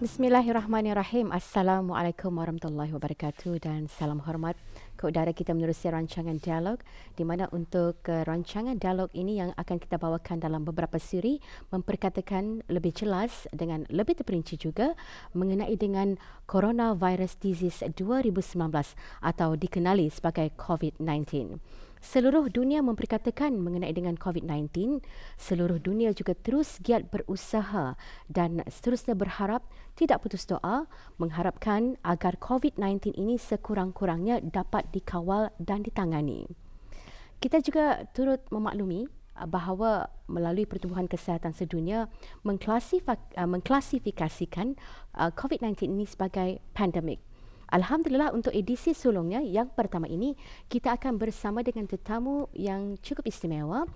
Bismillahirrahmanirrahim. Assalamualaikum warahmatullahi wabarakatuh dan salam hormat ke udara kita menerusi rancangan dialog di mana untuk rancangan dialog ini yang akan kita bawakan dalam beberapa siri memperkatakan lebih jelas dengan lebih terperinci juga mengenai dengan Coronavirus Disease 2019 atau dikenali sebagai COVID-19. Seluruh dunia memperkatakan mengenai dengan COVID-19, seluruh dunia juga terus giat berusaha dan seterusnya berharap tidak putus doa mengharapkan agar COVID-19 ini sekurang-kurangnya dapat dikawal dan ditangani. Kita juga turut memaklumi bahawa melalui Pertubuhan Kesihatan Sedunia mengklasifikasikan COVID-19 ini sebagai pandemik. Alhamdulillah untuk edisi sulungnya yang pertama ini kita akan bersama dengan tetamu yang cukup istimewa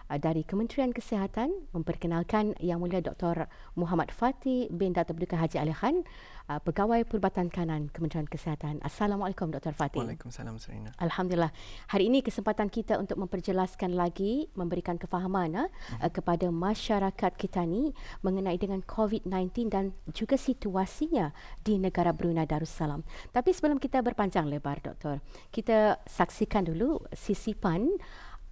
dari Kementerian Kesihatan memperkenalkan Yang Mulia Dr. Muhammad Fati bin Datuk Paduka Haji Ali Khan, Pegawai Perubatan Kanan Kementerian Kesihatan. Assalamualaikum Dr. Fati. Waalaikumsalam Serina. Alhamdulillah. Hari ini kesempatan kita untuk memperjelaskan lagi, memberikan kefahaman kepada masyarakat kita ni mengenai dengan COVID-19 dan juga situasinya di negara Brunei Darussalam. Tapi sebelum kita berpanjang lebar Doktor, kita saksikan dulu sisipan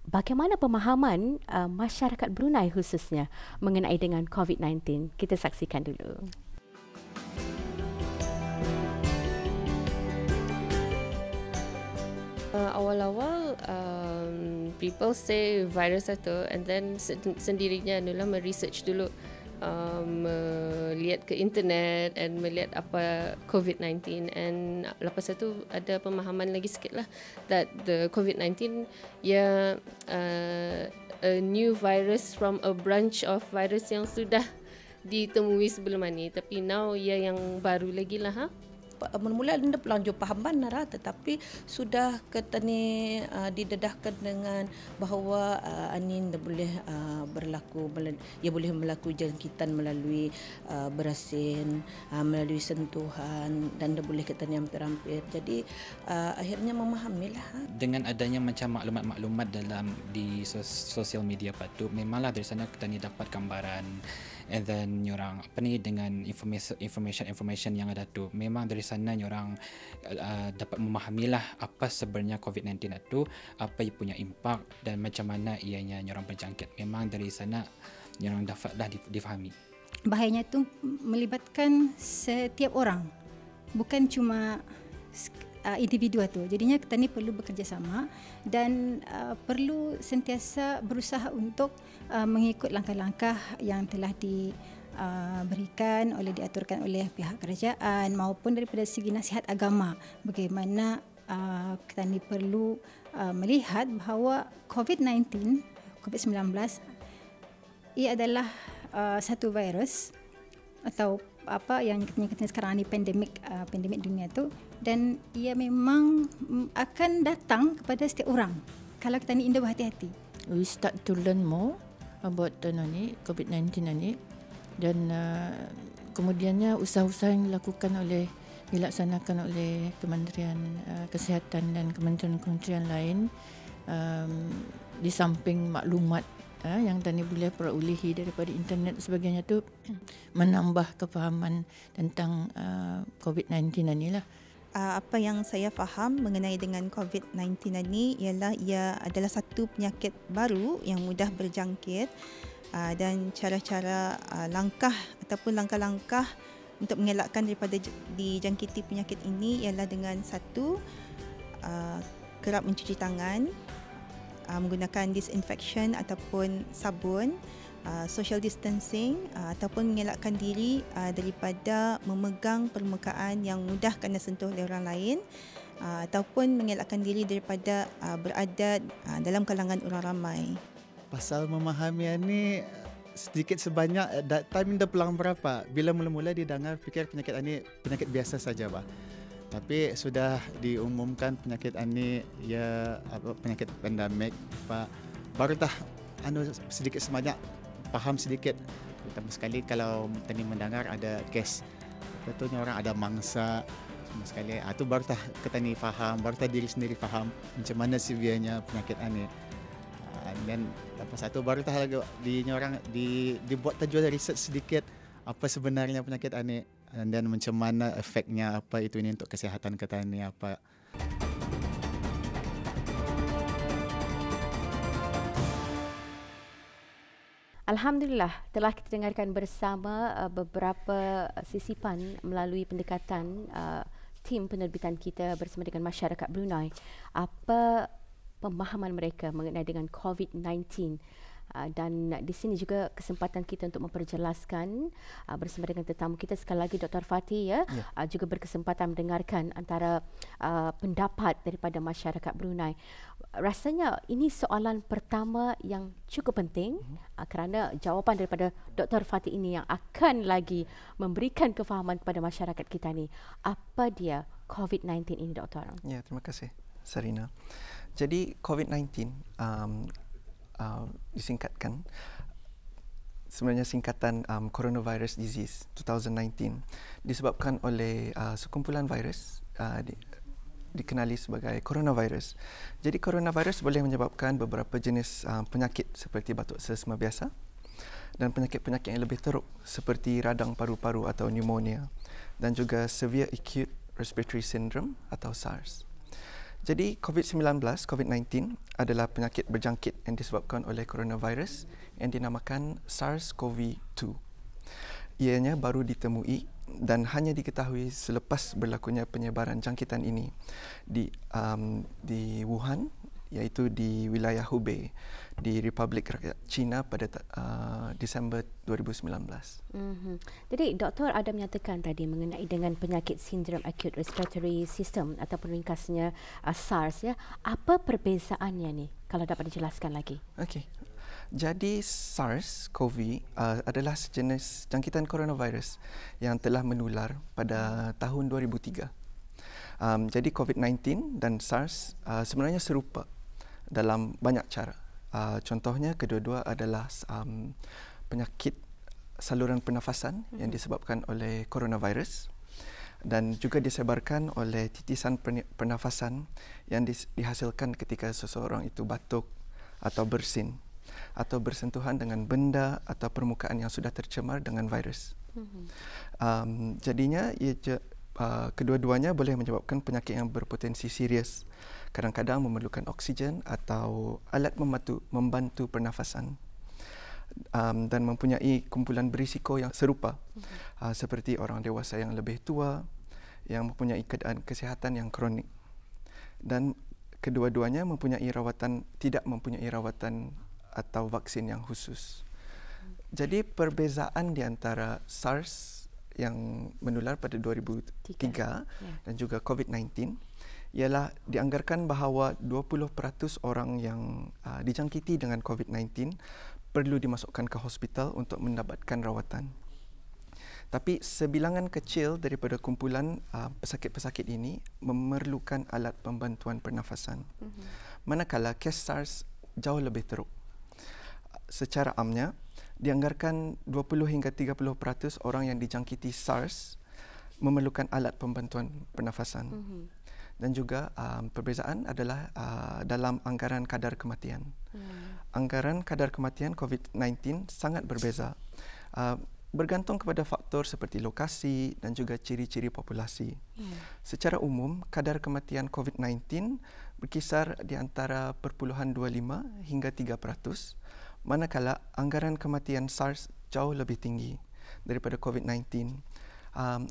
bagaimana pemahaman masyarakat Brunei khususnya mengenai dengan COVID-19. Kita saksikan dulu. Awal-awal people say virus satu and then sendirinya adalah meresearch dulu, melihat ke internet and melihat apa COVID-19 and lepas itu ada pemahaman lagi sikit lah that the COVID-19 a new virus from a branch of virus yang sudah ditemui sebelum ini, tapi now yang baru lagi lah. Mula anda pelanjur faham benar, tetapi sudah ketani didedahkan dengan bahawa anin boleh berlaku, ia boleh melakukan jangkitan melalui berasin, melalui sentuhan dan dia boleh ketani hampir-hampir. Jadi akhirnya memahamilah. Dengan adanya macam maklumat-maklumat dalam di sosial media patu, memanglah dari sana kita ni dapat gambaran, and then orang dengan information yang ada tu, memang dari sana orang dapat memahamilah apa sebenarnya COVID-19 itu, apa ia punya impak dan macam mana ianya orang berjangkit. Memang dari sana orang dapatlah difahami. Bahayanya itu melibatkan setiap orang, bukan cuma individu itu. Jadinya kita ni perlu bekerjasama dan perlu sentiasa berusaha untuk mengikut langkah-langkah yang telah diberikan diaturkan oleh pihak kerajaan maupun daripada segi nasihat agama. Bagaimana kita ni perlu melihat bahawa COVID-19 ia adalah satu virus atau apa yang kita sekarang ni pandemik dunia tu, dan ia memang akan datang kepada setiap orang kalau kita ni indah berhati-hati. We start to learn more about COVID-19 ni, dan kemudiannya usaha-usaha yang dilaksanakan oleh Kementerian Kesihatan dan kementerian-kementerian lain, di samping maklumat yang tadi boleh perolehi daripada internet sebagainya tu, menambah kefahaman tentang COVID-19 inilah. Apa yang saya faham mengenai dengan COVID-19 ini ialah ia adalah satu penyakit baru yang mudah berjangkit, dan cara-cara langkah-langkah untuk mengelakkan daripada dijangkiti penyakit ini ialah dengan satu, kerap mencuci tangan, menggunakan disinfection ataupun sabun, social distancing, ataupun mengelakkan diri daripada memegang permukaan yang mudah kena sentuh oleh orang lain, ataupun mengelakkan diri daripada berada dalam kalangan orang ramai. Pasal memahami ini sedikit sebanyak, that time dia pelang berapa, bila mula-mula dia dengar fikir penyakit ini penyakit biasa saja bah. Tapi sudah diumumkan penyakit ini penyakit pandemik, baru dah sedikit sebanyak faham sedikit. Terutama sekali kalau tadi mendengar ada kes, tentunya orang ada mangsa semua sekali. Itu baru dah kita ni faham, baru dah diri sendiri faham macam mana severanya penyakit ini. Dan lepas itu baru dah lagi dibuat tajual research sedikit apa sebenarnya penyakit ini. dan macam mana efeknya apa itu ini untuk kesihatan kita ni apa. Alhamdulillah telah kita dengarkan bersama beberapa sisipan melalui pendekatan tim penerbitan kita bersama dengan masyarakat Brunei. Apa pemahaman mereka mengenai dengan COVID-19. Dan di sini juga kesempatan kita untuk memperjelaskan bersama dengan tetamu kita sekali lagi Dr. Fatih juga berkesempatan mendengarkan antara pendapat daripada masyarakat Brunei. Rasanya ini soalan pertama yang cukup penting kerana jawapan daripada Dr. Fatih ini yang akan lagi memberikan kefahaman kepada masyarakat kita ni. Apa dia COVID-19 ini, Doktor? Ya, terima kasih Sarina. Jadi COVID-19 disingkatkan, sebenarnya singkatan Coronavirus Disease 2019 disebabkan oleh sekumpulan virus dikenali sebagai coronavirus. Jadi coronavirus boleh menyebabkan beberapa jenis penyakit seperti batuk sesama biasa dan penyakit-penyakit yang lebih teruk seperti radang paru-paru atau pneumonia dan juga severe acute respiratory syndrome atau SARS. Jadi COVID-19 adalah penyakit berjangkit yang disebabkan oleh coronavirus yang dinamakan SARS-CoV-2. Ianya baru ditemui dan hanya diketahui selepas berlakunya penyebaran jangkitan ini di Wuhan, iaitu di wilayah Hubei di Republik Rakyat China pada Disember 2019. Jadi doktor ada menyatakan tadi mengenai dengan penyakit sindrom acute respiratory system ataupun ringkasnya SARS ya. Apa perbezaannya ni kalau dapat dijelaskan lagi? Okey. Jadi SARS-CoV adalah sejenis jangkitan coronavirus yang telah menular pada tahun 2003. Jadi COVID-19 dan SARS sebenarnya serupa dalam banyak cara. Contohnya kedua-dua adalah penyakit saluran pernafasan yang disebabkan oleh coronavirus dan juga disebarkan oleh titisan pernafasan yang dihasilkan ketika seseorang itu batuk atau bersin atau bersentuhan dengan benda atau permukaan yang sudah tercemar dengan virus. Jadinya kedua-duanya boleh menyebabkan penyakit yang berpotensi serius. Kadang-kadang memerlukan oksigen atau alat membantu pernafasan dan mempunyai kumpulan berisiko yang serupa seperti orang dewasa yang lebih tua yang mempunyai keadaan kesihatan yang kronik dan kedua-duanya tidak mempunyai rawatan atau vaksin yang khusus. Jadi perbezaan di antara SARS yang menular pada 2003 dan juga COVID-19 ialah dianggarkan bahawa 20% orang yang dijangkiti dengan COVID-19 perlu dimasukkan ke hospital untuk mendapatkan rawatan. Tapi sebilangan kecil daripada kumpulan pesakit-pesakit ini memerlukan alat pembantuan pernafasan. Manakala kes SARS jauh lebih teruk. Secara amnya, dianggarkan 20 hingga 30% orang yang dijangkiti SARS memerlukan alat pembantuan pernafasan. Dan juga perbezaan adalah dalam anggaran kadar kematian. Anggaran kadar kematian COVID-19 sangat berbeza. Bergantung kepada faktor seperti lokasi dan juga ciri-ciri populasi. Secara umum, kadar kematian COVID-19 berkisar di antara 0.25 hingga 3%, manakala anggaran kematian SARS jauh lebih tinggi daripada COVID-19.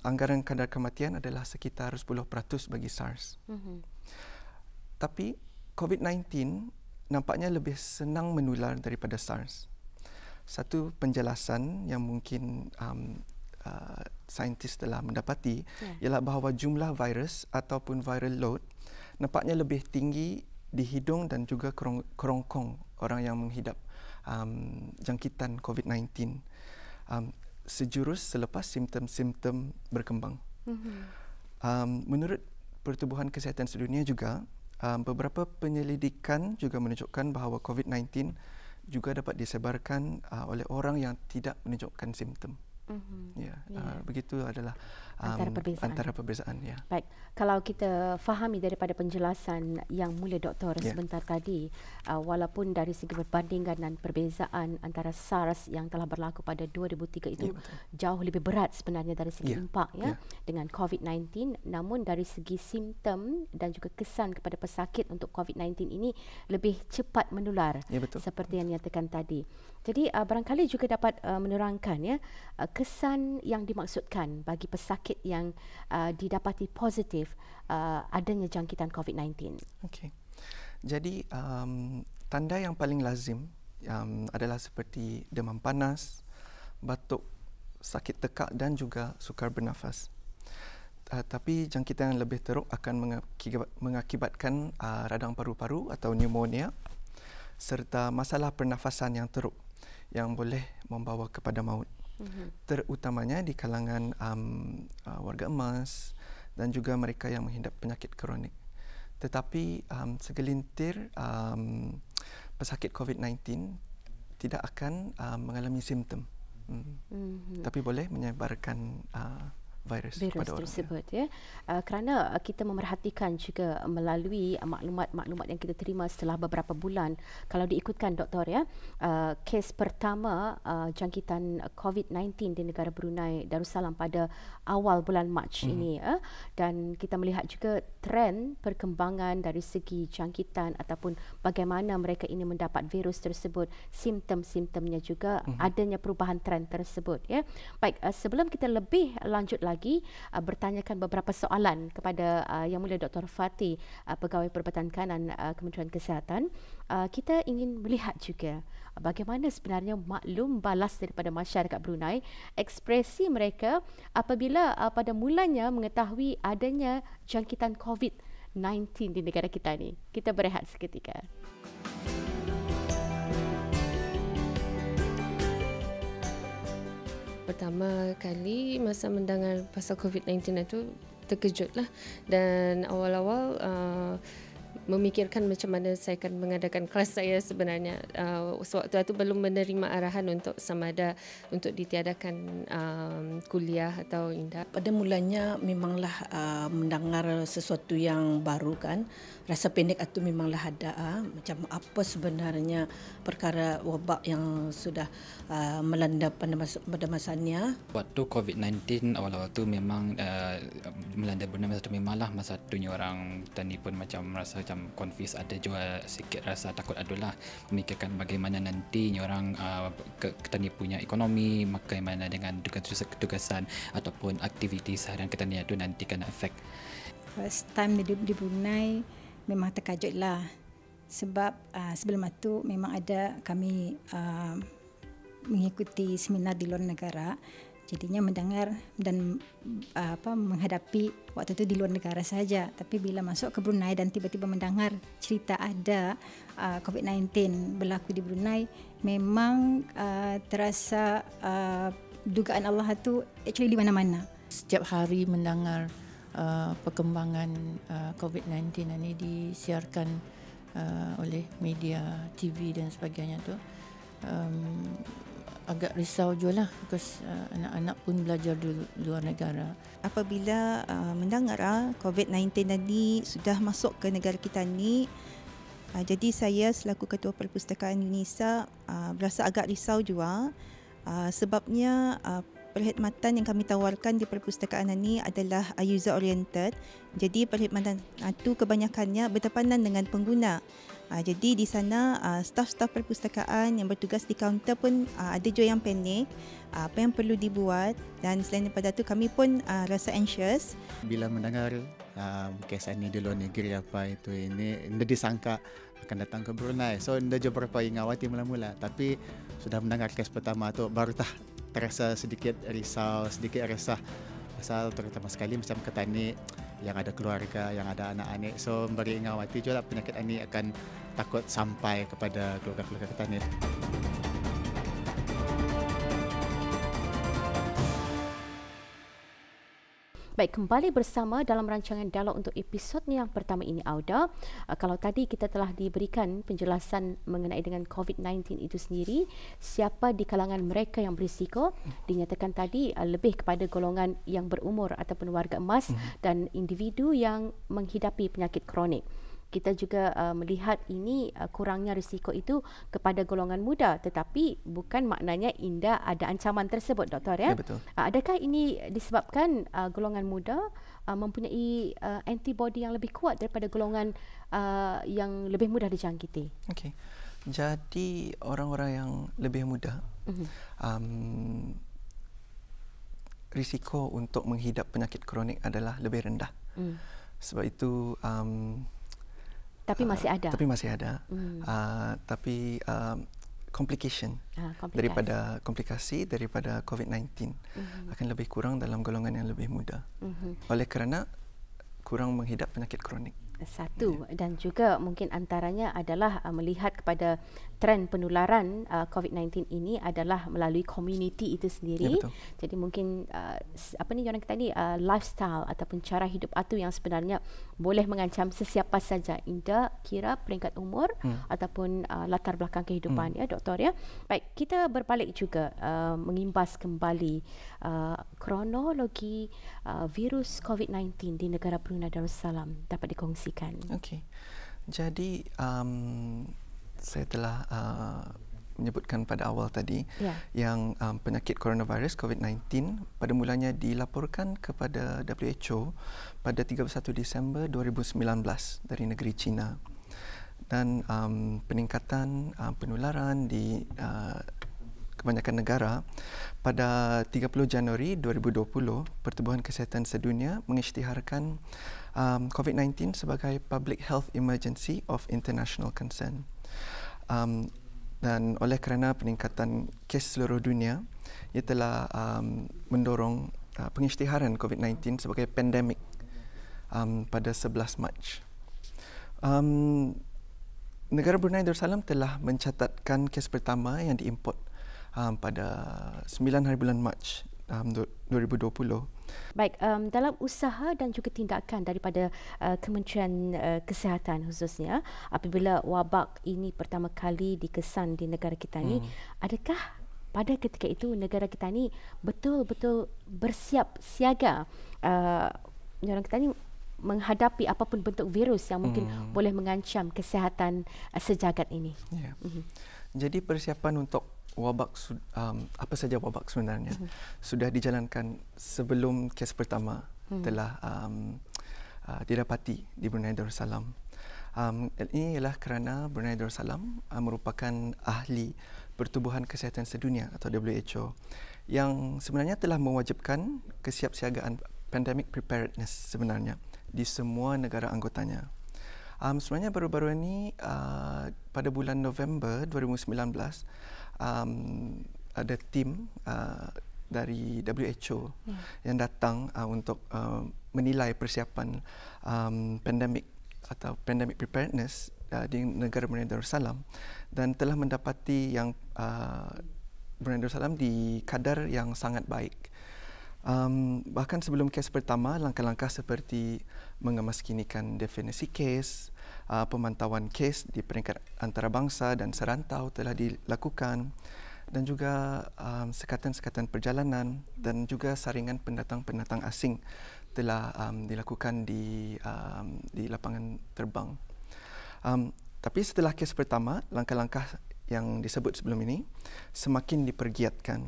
Anggaran kadar kematian adalah sekitar 10% bagi SARS. Tapi COVID-19 nampaknya lebih senang menular daripada SARS. Satu penjelasan yang mungkin saintis telah mendapati ialah bahawa jumlah virus ataupun viral load nampaknya lebih tinggi di hidung dan juga kerongkong orang yang menghidap jangkitan COVID-19 sejurus selepas simptom-simptom berkembang. Menurut Pertubuhan Kesihatan Sedunia juga, beberapa penyelidikan juga menunjukkan bahawa COVID-19 juga dapat disebarkan oleh orang yang tidak menunjukkan simptom. Ya, begitu adalah antara perbezaan. Ya. Baik, kalau kita fahami daripada penjelasan yang mulia Doktor sebentar tadi, walaupun dari segi perbandingan dan perbezaan antara SARS yang telah berlaku pada 2003 itu jauh lebih berat sebenarnya dari segi impak dengan COVID-19, namun dari segi simptom dan juga kesan kepada pesakit untuk COVID-19 ini lebih cepat menular seperti yang dinyatakan tadi. Jadi barangkali juga dapat menerangkan kesan yang dimaksudkan bagi pesakit yang didapati positif adanya jangkitan COVID-19. Okey. Jadi tanda yang paling lazim adalah seperti demam panas, batuk, sakit tekak dan juga sukar bernafas. Tapi jangkitan yang lebih teruk akan mengakibatkan radang paru-paru atau pneumonia serta masalah pernafasan yang teruk yang boleh membawa kepada maut. Terutamanya di kalangan warga emas dan juga mereka yang menghidap penyakit kronik. Tetapi segelintir pesakit COVID-19 tidak akan mengalami simptom, tapi boleh menyebarkan virus kepada orang tersebut kerana kita memerhatikan juga melalui maklumat-maklumat yang kita terima setelah beberapa bulan, kalau diikutkan Doktor kes pertama jangkitan COVID-19 di negara Brunei Darussalam pada awal bulan Mac ini dan kita melihat juga trend perkembangan dari segi jangkitan ataupun bagaimana mereka ini mendapat virus tersebut, simptom-simptomnya juga adanya perubahan trend tersebut Baik, sebelum kita lebih lanjut lagi bertanyakan beberapa soalan kepada Yang Mulia Dr. Fatty, Pegawai Perubatan Kanan Kementerian Kesihatan, kita ingin melihat juga bagaimana sebenarnya maklum balas daripada masyarakat Brunei, ekspresi mereka apabila pada mulanya mengetahui adanya jangkitan COVID-19 di negara kita ni. Kita berehat seketika. Pertama kali masa mendengar pasal COVID-19 itu terkejutlah, dan awal-awal memikirkan macam mana saya akan mengadakan kelas saya sebenarnya. Sewaktu itu belum menerima arahan untuk sama ada untuk ditiadakan kuliah atau tidak. Pada mulanya memanglah mendengar sesuatu yang baru kan. Rasa pendek itu memanglah ada. Macam apa sebenarnya perkara wabak yang sudah melanda pada masanya. Waktu COVID-19 awal-awal tu memang melanda Brunei masa tu memanglah masa tu orang tani pun macam rasa macam confused, ada juga sikit rasa takut adalah memikirkan bagaimana nanti orang ketani punya ekonomi, bagaimana dengan tugasan ataupun aktiviti seharian ketani itu nanti kena efek. First time di Brunei memang terkejutlah, sebab sebelum itu memang ada kami mengikuti seminar di luar negara, jadinya mendengar dan menghadapi waktu itu di luar negara saja. Tapi bila masuk ke Brunei dan tiba-tiba mendengar cerita ada COVID-19 berlaku di Brunei, memang terasa dugaan Allah itu actually di mana-mana. Setiap hari mendengar perkembangan COVID-19 ini disiarkan oleh media, TV dan sebagainya tu, agak risau juga lah, because anak-anak pun belajar di luar negara. Apabila mendengar COVID-19 tadi sudah masuk ke negara kita ni, jadi saya selaku Ketua Perpustakaan UNISA berasa agak risau juga, sebabnya perkhidmatan yang kami tawarkan di perpustakaan ini adalah user oriented. Jadi perkhidmatan itu kebanyakannya berdepanan dengan pengguna. Jadi di sana staf-staf perpustakaan yang bertugas di kaunter pun ada juga yang panik, apa yang perlu dibuat, dan selain daripada itu kami pun rasa anxious. Bila mendengar kes ini di luar negeri apa itu ini, anda disangka akan datang ke Brunei. So anda juga berapa ingawati mula-mula, tapi sudah mendengar kes pertama tu baru terasa sedikit risau, sedikit resah. Pasal terutama sekali macam ketani yang ada keluarga, yang ada anak-anak. So beri ingawati juga penyakit ini akan takut sampai kepada keluarga-keluarga ketani. Baik, kembali bersama dalam rancangan dialog untuk episod yang pertama ini, Auda. Kalau tadi kita telah diberikan penjelasan mengenai dengan COVID-19 itu sendiri, siapa di kalangan mereka yang berisiko, dinyatakan tadi lebih kepada golongan yang berumur ataupun warga emas dan individu yang menghidapi penyakit kronik. Kita juga melihat ini kurangnya risiko itu kepada golongan muda, tetapi bukan maknanya Indah ada ancaman tersebut, Doktor, ya? Ya, betul. Adakah ini disebabkan golongan muda mempunyai antibody yang lebih kuat daripada golongan yang lebih mudah dijangkiti? Okey. Jadi orang-orang yang lebih muda risiko untuk menghidap penyakit kronik adalah lebih rendah. Sebab itu tapi masih ada. Tapi complication daripada komplikasi daripada COVID-19 akan lebih kurang dalam golongan yang lebih muda. Oleh kerana kurang menghidap penyakit kronik. Satu, dan juga mungkin antaranya adalah melihat kepada trend penularan COVID-19 ini adalah melalui community itu sendiri. Ya, jadi mungkin orang kata ni lifestyle ataupun cara hidup atu yang sebenarnya boleh mengancam sesiapa saja, Indah kira peringkat umur ataupun latar belakang kehidupan, ya, Doktor, ya. Baik, kita berbalik juga mengimbas kembali kronologi virus COVID-19 di negara Brunei Darussalam dapat dikongsikan. Okey. Jadi saya telah menyebutkan pada awal tadi yang penyakit coronavirus COVID-19 pada mulanya dilaporkan kepada WHO pada 31 Disember 2019 dari negeri China. Dan peningkatan penularan di kebanyakan negara pada 30 Januari 2020, Pertubuhan Kesihatan Sedunia mengisytiharkan COVID-19 sebagai Public Health Emergency of International Concern. Dan oleh kerana peningkatan kes seluruh dunia, ia telah mendorong pengisytiharan COVID-19 sebagai pandemik pada 11 Mac. Negara Brunei Darussalam telah mencatatkan kes pertama yang diimport pada 9 hari bulan Mac 2020. Baik, dalam usaha dan juga tindakan daripada Kementerian Kesihatan khususnya, apabila wabak ini pertama kali dikesan di negara kita ni, adakah pada ketika itu negara kita ni betul-betul bersiap siaga orang kita ni menghadapi apapun bentuk virus yang mungkin boleh mengancam kesihatan sejagat ini? Yeah. Jadi persiapan untuk wabak, apa saja wabak sebenarnya, sudah dijalankan sebelum kes pertama telah didapati di Brunei Darussalam. Ini ialah kerana Brunei Darussalam merupakan ahli Pertubuhan Kesihatan Sedunia atau WHO yang sebenarnya telah mewajibkan kesiapsiagaan pandemic preparedness sebenarnya di semua negara anggotanya. Sebenarnya baru-baru ini pada bulan November 2019 ada tim dari WHO yang datang untuk menilai persiapan pandemik atau pandemic preparedness di negara Brunei Darussalam dan telah mendapati yang Brunei Darussalam di kadar yang sangat baik. Bahkan sebelum kes pertama, langkah-langkah seperti mengemaskinikan definisi kes, pemantauan kes di peringkat antarabangsa dan serantau telah dilakukan, dan juga sekatan-sekatan perjalanan dan juga saringan pendatang-pendatang asing telah dilakukan di lapangan terbang. Tapi setelah kes pertama, langkah-langkah yang disebut sebelum ini semakin dipergiatkan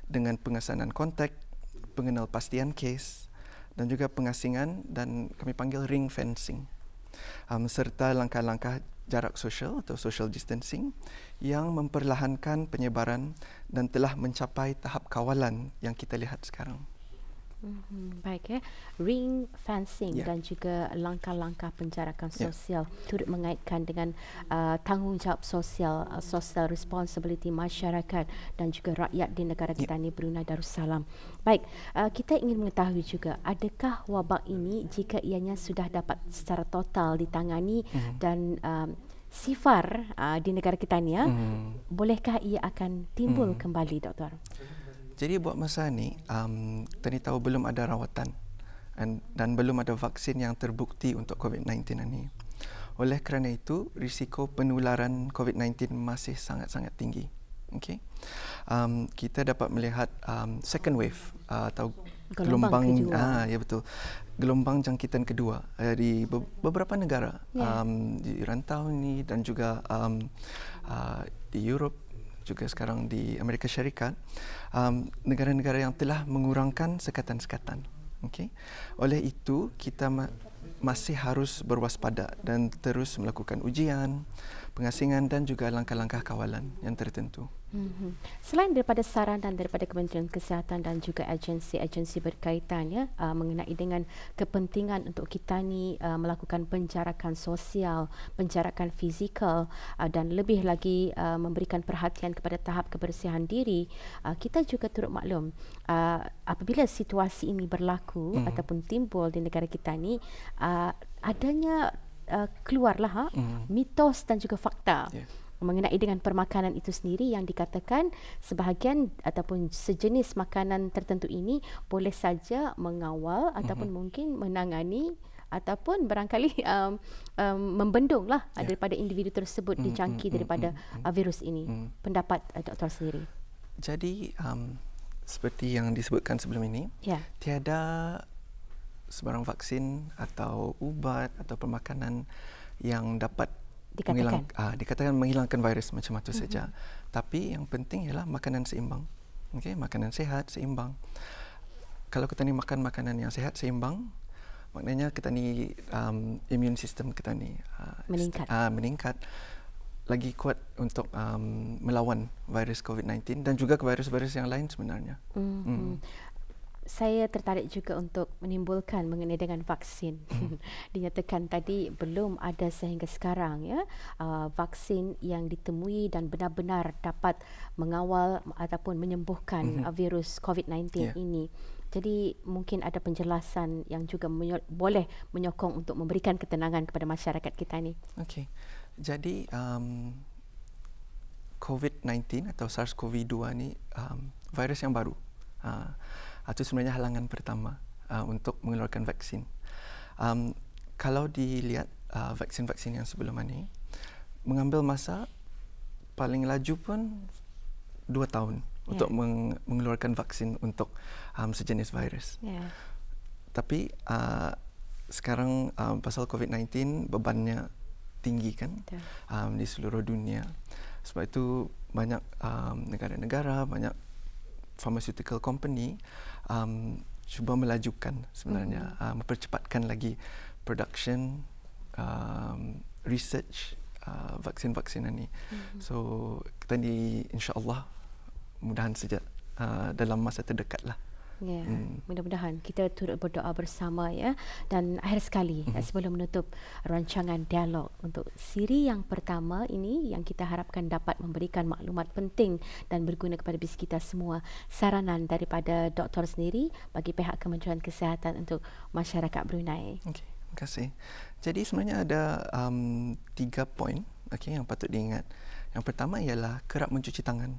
dengan pengesanan kontak, pengenalpastian kes dan juga pengasingan dan kami panggil ring fencing, serta langkah-langkah jarak sosial atau social distancing yang memperlahankan penyebaran dan telah mencapai tahap kawalan yang kita lihat sekarang. Baik, ya. Ring fencing dan juga langkah-langkah penjarakan sosial turut mengaitkan dengan tanggungjawab sosial, social responsibility masyarakat dan juga rakyat di negara kita ni, Brunei Darussalam. Baik, kita ingin mengetahui juga, adakah wabak ini jika ianya sudah dapat secara total ditangani dan sifar di negara kita ni, bolehkah ia akan timbul kembali, Doktor? Jadi buat masa ni, tadi tahu belum ada rawatan dan belum ada vaksin yang terbukti untuk COVID-19 ini. Oleh kerana itu, risiko penularan COVID-19 masih sangat-sangat tinggi. Okay? Kita dapat melihat second wave atau gelombang ya betul, gelombang jangkitan kedua di beberapa negara di rantau ini dan juga di Europe, juga sekarang di Amerika Syarikat, negara-negara yang telah mengurangkan sekatan-sekatan. Okay? Oleh itu, kita masih harus berwaspada dan terus melakukan ujian, pengasingan dan juga langkah-langkah kawalan yang tertentu. Selain daripada saranan daripada Kementerian Kesihatan dan juga agensi-agensi berkaitan mengenai dengan kepentingan untuk kita ni melakukan penjarakan sosial, penjarakan fizikal dan lebih lagi memberikan perhatian kepada tahap kebersihan diri, kita juga turut maklum apabila situasi ini berlaku ataupun timbul di negara kita ni, adanya keluarlah mitos dan juga fakta mengenai dengan permakanan itu sendiri yang dikatakan sebahagian ataupun sejenis makanan tertentu ini boleh saja mengawal ataupun mungkin menangani ataupun barangkali membendunglah daripada individu tersebut dijangki daripada virus ini. Pendapat doktor sendiri. Jadi seperti yang disebutkan sebelum ini, tiada sebarang vaksin atau ubat atau permakanan yang dapat dikatakan menghilangkan virus macam itu saja. Tapi yang penting ialah makanan seimbang. Okay? Makanan sehat, seimbang. Kalau kita ni makan makanan yang sehat, seimbang, maknanya kita ni immune system kita ni meningkat, lagi kuat untuk melawan virus COVID-19 dan juga virus-virus yang lain sebenarnya. Saya tertarik juga untuk menimbulkan mengenai dengan vaksin. Dinyatakan tadi belum ada sehingga sekarang vaksin yang ditemui dan benar-benar dapat mengawal ataupun menyembuhkan virus COVID-19 ini. Jadi mungkin ada penjelasan yang juga boleh menyokong untuk memberikan ketenangan kepada masyarakat kita ni. Okey. Jadi COVID-19 atau SARS-CoV-2 ni virus yang baru. Itu sebenarnya halangan pertama untuk mengeluarkan vaksin. Kalau dilihat vaksin-vaksin yang sebelum ini, mengambil masa paling laju pun 2 tahun untuk mengeluarkan vaksin untuk sejenis virus. Tapi sekarang pasal COVID-19 bebannya tinggi kan di seluruh dunia. Sebab itu banyak negara-negara, banyak pharmaceutical company cuba melajukan sebenarnya, mempercepatkan lagi production, research vaksin-vaksin ini. So kita ni insya-Allah mudahan saja dalam masa terdekat lah. Mudah-mudahan kita turut berdoa bersama dan akhir sekali sebelum menutup rancangan dialog untuk siri yang pertama ini yang kita harapkan dapat memberikan maklumat penting dan berguna kepada bis kita semua, saranan daripada doktor sendiri bagi pihak Kementerian Kesihatan untuk masyarakat Brunei. Okey, terima kasih. Jadi sebenarnya ada 3 poin yang patut diingat. Yang pertama ialah kerap mencuci tangan.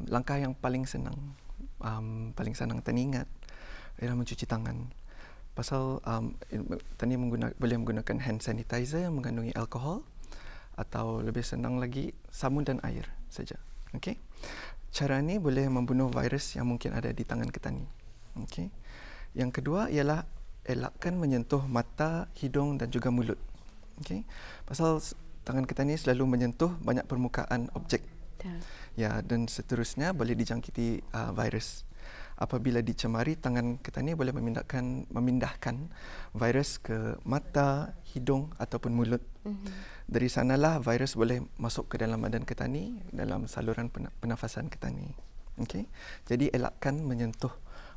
Langkah yang paling senang tadi ingat ialah mencuci tangan. Pasal tadi boleh menggunakan hand sanitizer yang mengandungi alkohol atau lebih senang lagi sabun dan air saja. Okey. Cara ini boleh membunuh virus yang mungkin ada di tangan kita ni. Okey. Yang kedua ialah elakkan menyentuh mata, hidung dan juga mulut. Okey. Pasal tangan kita ni selalu menyentuh banyak permukaan objek. Ya, dan seterusnya boleh dijangkiti virus. Apabila dicemari, tangan kita ni boleh memindahkan virus ke mata, hidung ataupun mulut. Dari sanalah virus boleh masuk ke dalam badan kita ni, dalam saluran pernafasan kita ni. Okay? Jadi elakkan menyentuh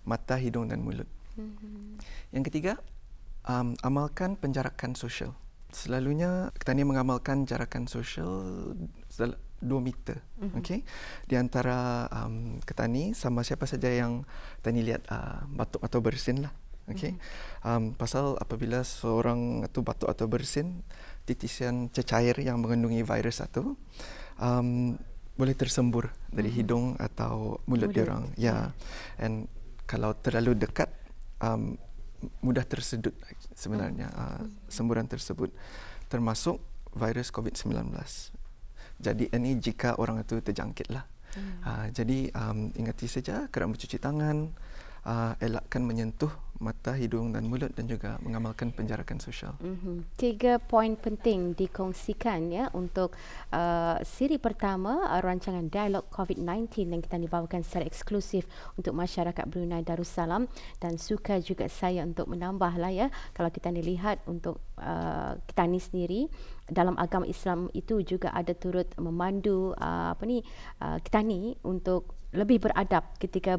mata, hidung dan mulut. Yang ketiga, amalkan penjarakan sosial. Selalunya kita ni mengamalkan jarakan sosial 2 meter. Okay? Di antara kita ni sama siapa saja yang tadi lihat batuk atau bersin lah. Okay? Pasal apabila seorang itu batuk atau bersin, titisan cecair yang mengandungi virus itu boleh tersembur dari hidung atau mulut diorang. Ya. And kalau terlalu dekat mudah tersedut sebenarnya semburan tersebut, termasuk virus COVID-19. Jadi ini jika orang itu terjangkitlah. Jadi ingati saja kerap mencuci tangan, elakkan menyentuh mata, hidung dan mulut dan juga mengamalkan penjarakan sosial. 3 poin penting dikongsikan ya untuk siri pertama rancangan dialog COVID-19 yang kita dibawakan secara eksklusif untuk masyarakat Brunei Darussalam, dan suka juga saya untuk menambahlah ya, kalau kita lihat untuk kita ni sendiri dalam agama Islam itu juga ada turut memandu kita ni untuk lebih beradab ketika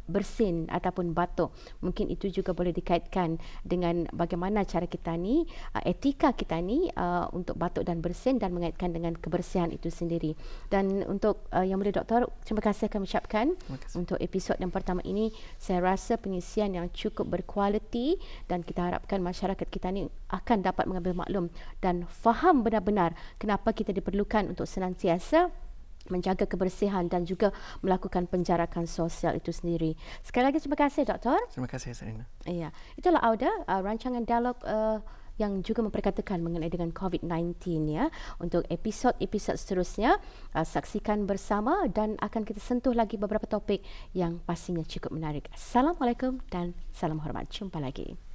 bersin ataupun batuk. Mungkin itu juga boleh dikaitkan dengan bagaimana cara kita ni, etika kita ni untuk batuk dan bersin, dan mengaitkan dengan kebersihan itu sendiri. Dan untuk Yang Mulia Doktor, terima kasih kami ucapkan untuk episod yang pertama ini. Saya rasa pengisian yang cukup berkualiti dan kita harapkan masyarakat kita ni akan dapat mengambil maklum dan faham benar-benar kenapa kita diperlukan untuk senantiasa menjaga kebersihan dan juga melakukan penjarakan sosial itu sendiri. Sekali lagi terima kasih Doktor. Terima kasih Sarina. Ya, itulah Auda, rancangan dialog yang juga memperkatakan mengenai dengan COVID-19 ya. Untuk episod-episod seterusnya saksikan bersama dan akan kita sentuh lagi beberapa topik yang pastinya cukup menarik. Assalamualaikum dan salam hormat. Jumpa lagi.